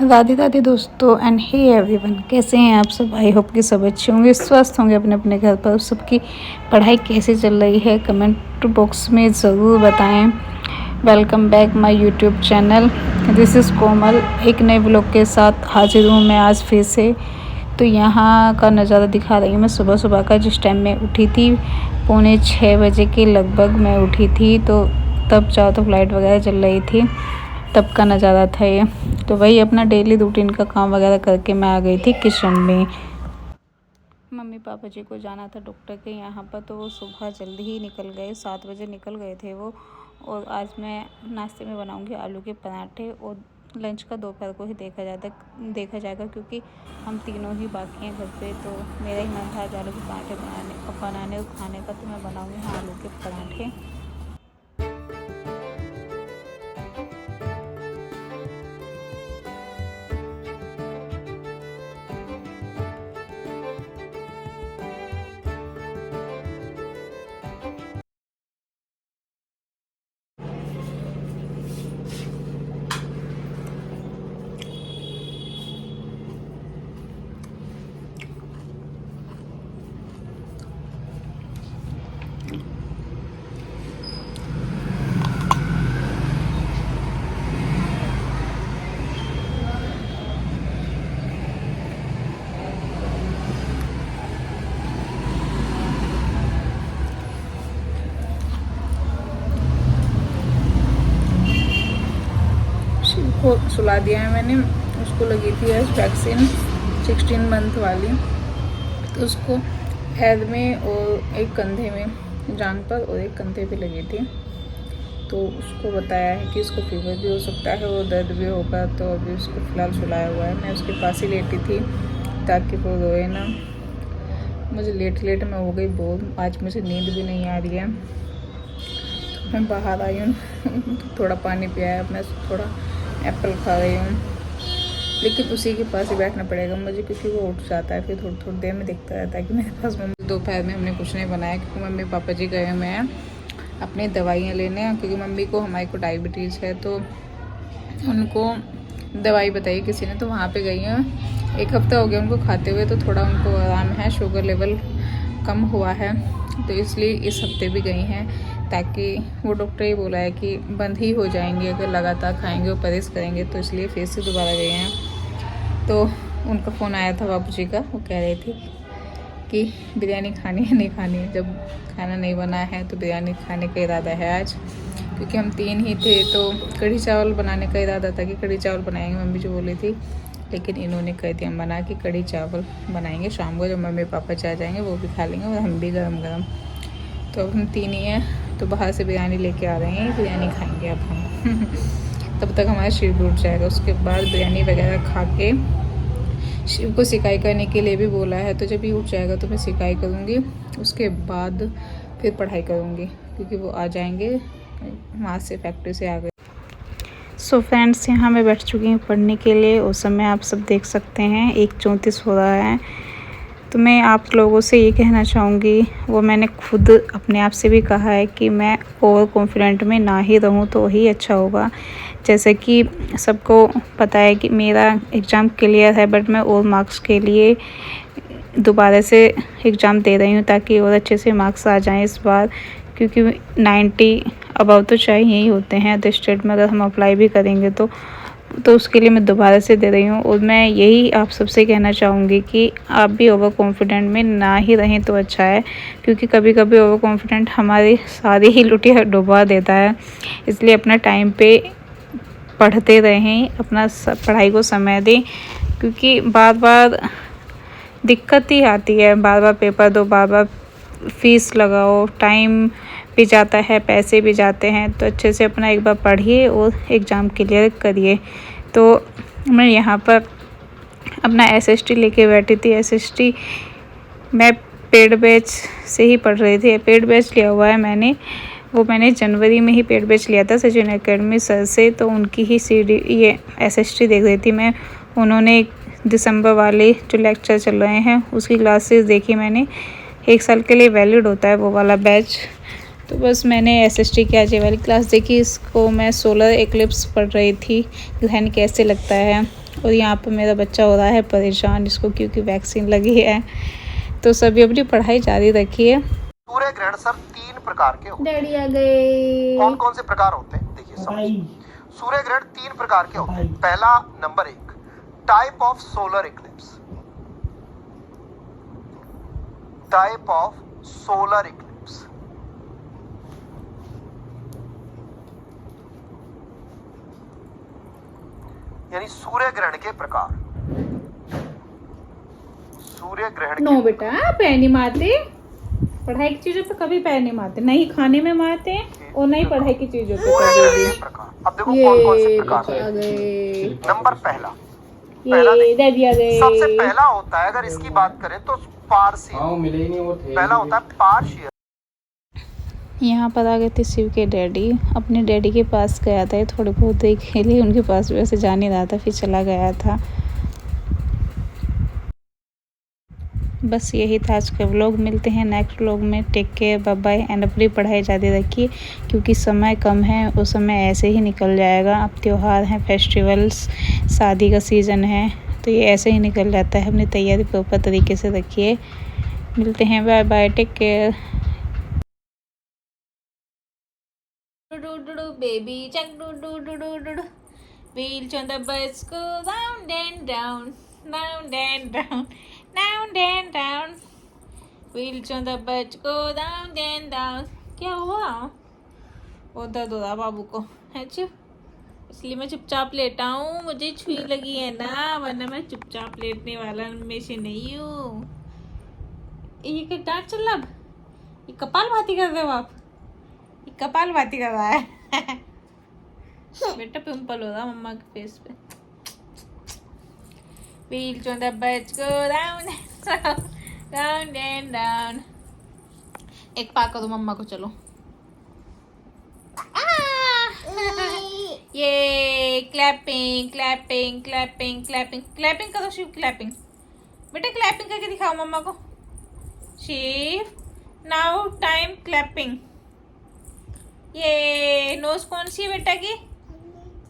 राधे राधे दोस्तों and hey everyone, कैसे हैं आप सब। आई होप कि सब अच्छे होंगे, स्वस्थ होंगे अपने अपने घर पर। सबकी पढ़ाई कैसे चल रही है कमेंट बॉक्स में ज़रूर बताएं। Welcome back my YouTube channel, this is Komal. एक नए ब्लॉग के साथ हाजिर हूँ मैं आज फिर से। तो यहाँ का नज़ारा दिखा रही हूँ मैं सुबह सुबह का, जिस टाइम मैं उठी थी 5:45 बजे के लगभग मैं उठी थी। तो तब चारों तरफ लाइट वगैरह चल रही थी, तब का नज़ारा था ये। तो वही अपना डेली रूटीन का काम वगैरह करके मैं आ गई थी किचन में। मम्मी पापा जी को जाना था डॉक्टर के यहाँ पर, तो वो सुबह जल्दी ही निकल गए, 7 बजे निकल गए थे वो। और आज मैं नाश्ते में बनाऊंगी आलू के पराठे, और लंच का दोपहर को ही देखा जाएगा क्योंकि हम तीनों ही बाकी हैं घर पे। तो मेरा ही मन था आज आलू के पराठे बनाने और खाने का, तो मैं बनाऊँगी आलू के पराठे। को सुला दिया है मैंने, उसको लगी थी आज वैक्सीन 16 मंथ वाली। तो उसको हेड में और एक कंधे में, जांघ पर और एक कंधे पे लगी थी। तो उसको बताया है कि इसको फीवर भी हो सकता है और दर्द भी होगा। तो अभी उसको फ़िलहाल सुलाया हुआ है, मैं उसके पास ही लेटी थी ताकि वो रोए ना। मुझे लेट में हो गई बोर, आज मुझे नींद भी नहीं आ रही है। तो मैं बाहर आई हूँ थोड़ा पानी पिया है अपने, थोड़ा एप्पल खा रही हूँ। लेकिन उसी के पास ही बैठना पड़ेगा मुझे क्योंकि वो उठ जाता है, फिर थोड़ी देर में दिखता रहता है कि मेरे पास। मम्मी दोपहर में हमने कुछ नहीं बनाया क्योंकि मम्मी पापा जी गए हुए हैं अपनी दवाइयाँ लेने, क्योंकि मम्मी को हमारी को डायबिटीज़ है। तो उनको दवाई बताई किसी ने, तो वहाँ पे गई हैं। 1 हफ्ता हो गया उनको खाते हुए, तो थोड़ा उनको आराम है, शुगर लेवल कम हुआ है। तो इसलिए इस हफ्ते भी गई हैं, ताकि वो डॉक्टर ही बोला है कि बंद ही हो जाएंगे अगर लगातार खाएंगे और परहेज़ करेंगे। तो इसलिए फिर से दोबारा गए हैं। तो उनका फ़ोन आया था बाबू जी का, वो कह रहे थे कि बिरयानी खानी है नहीं खानी है। जब खाना नहीं बना है तो बिरयानी खाने का इरादा है आज, क्योंकि हम 3 ही थे। तो कढ़ी चावल बनाने का इरादा था कि कढ़ी चावल बनाएंगे, मम्मी जो बोली थी। लेकिन इन्होंने कह दिया मना कि कढ़ी चावल बनाएंगे शाम को, जब मम्मी पापा जा जाएंगे वो भी खा लेंगे और हम भी गरम गरम। तो अब हम 3 ही हैं, तो बाहर से बिरयानी लेके आ रहे हैं, बिरयानी खाएंगे अब हम तब तक हमारा शिव भी उठ जाएगा। उसके बाद बिरयानी वगैरह खा के शिव को सिकाई करने के लिए भी बोला है। तो जब ये उठ जाएगा तो मैं सिकाई करूँगी, उसके बाद फिर पढ़ाई करूँगी, क्योंकि वो आ जाएंगे वहाँ से, फैक्ट्री से आ गए। सो फ्रेंड्स, यहाँ मैं बैठ चुकी हूँ पढ़ने के लिए। उस समय आप सब देख सकते हैं 1:34 हो रहा है। तो मैं आप लोगों से ये कहना चाहूँगी, वो मैंने खुद अपने आप से भी कहा है कि मैं ओवर कॉन्फिडेंट में ना ही रहूँ तो वही अच्छा होगा। जैसे कि सबको पता है कि मेरा एग्ज़ाम क्लियर है, बट मैं और मार्क्स के लिए दोबारा से एग्ज़ाम दे रही हूँ ताकि और अच्छे से मार्क्स आ जाएं इस बार, क्योंकि 90 अबव तो चाहिए ही होते हैं अदर स्टेट में अगर हम अप्लाई भी करेंगे तो उसके लिए मैं दोबारा से दे रही हूँ। और मैं यही आप सबसे कहना चाहूँगी कि आप भी ओवर कॉन्फिडेंट में ना ही रहें तो अच्छा है, क्योंकि कभी कभी ओवर कॉन्फिडेंट हमारी सारी ही लुटिया डुबा देता है। इसलिए अपना टाइम पे पढ़ते रहें, अपना पढ़ाई को समय दें, क्योंकि बार बार दिक्कत ही आती है। बार बार पेपर दो, बार बार फीस लगाओ, टाइम भी जाता है, पैसे भी जाते हैं। तो अच्छे से अपना एक बार पढ़िए और एग्ज़ाम क्लियर करिए। तो मैं यहाँ पर अपना SST लेके बैठी थी। SST मैं पेड बैच से ही पढ़ रही थी। पेड बैच लिया हुआ है मैंने जनवरी में ही पेड बैच लिया था सचिन एकेडमी सर से। तो उनकी ही ये SST देख रही थी मैं। उन्होंने दिसंबर वाले जो लेक्चर चल रहे हैं उसकी क्लासेस देखी मैंने। 1 साल के लिए वैलिड होता है वो वाला बैच। तो बस मैंने SST की आज ये वाली क्लास देखी। इसको मैं सोलर एक्लिप्स पढ़ रही थी, ग्रहण कैसे लगता है। और यहाँ पर मेरा बच्चा हो रहा है परेशान इसको क्योंकि वैक्सीन लगी है। तो सभी अपनी पढ़ाई जारी रखिए। सूर्य ग्रहण सर 3 प्रकार के होते हैं। डैडी आ गए। कौन कौन से प्रकार होते हैं देखिए समझिए। सूर्य ग्रहण 3 प्रकार के होते हैं। पहला number 1 type of solar Eclipse. Type of solar Eclipse यानी सूर्य ग्रहण के प्रकार। सूर्य ग्रहण नो बेटा पैर नहीं मारते, पढ़ाई की चीजों पे कभी पैर नहीं मारते, नहीं खाने में मारते हैं और नहीं पढ़ाई की चीजों पे कभी भी। प्रकार। अब देखो कौन कौन से प्रकार आ हैं। गए, नंबर पहला ये डैडी आ गए। सबसे पहला होता है, अगर इसकी बात करें तो पार्शियल। मिले ही नहीं वो थे। पहला होता है पार्शियल। यहाँ पर आ गए थे शिव के डैडी। अपने डैडी के पास गया था, थोड़े बहुत देर खेले उनके पास, वैसे जा नहीं रहा था, फिर चला गया था। बस यही था आज का व्लॉग। मिलते हैं नेक्स्ट व्लॉग में। Take care, bye bye and अपनी पढ़ाई जारी रखिए क्योंकि समय कम है और समय ऐसे ही निकल जाएगा। अब त्यौहार हैं, फेस्टिवल्स, शादी का सीज़न है, तो ये ऐसे ही निकल जाता है। अपनी तैयारी प्रॉपर तरीके से रखिए। मिलते हैं, bye bye, take care. Baby Jack do. Wheel on the bus go round and down, round and round, round and round. Wheels on the bus go round and down. क्या हुआ? वो दर्द हो रहा बाबू को है चुप, इसलिए मैं चुपचाप लेटा हूँ। मुझे छुई लगी है ना, वरना मैं चुपचाप लेटने वाला में से नहीं हूँ। ये क्या डांट चल रहा? ये कपाल भाती कर रहे हो आप? ये कपाल भाती कर रहा है बेटा, पिंपल हो रहा मम्मा के फेस पे। Wheels on the bus go round and round, round and round. एक पाक करो मम्मा को, चलो। ये clapping clapping clapping clapping clapping करो शिव, क्लैपिंग बेटा, क्लैपिंग करके दिखाओ मम्मा को। Shiv now time clapping. ये नोज कौन सी है बेटा की?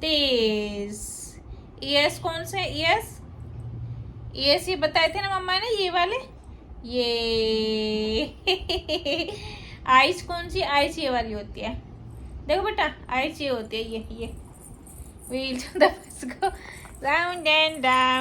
तेज। ईयर्स कौन से? ईयर्स ये बताए थे ना मम्मा ने, ये वाले। ये आइज कौन सी? आइज ये वाली होती है, देखो बेटा, आइज ये होती है, ये wheels on the bus go round and down.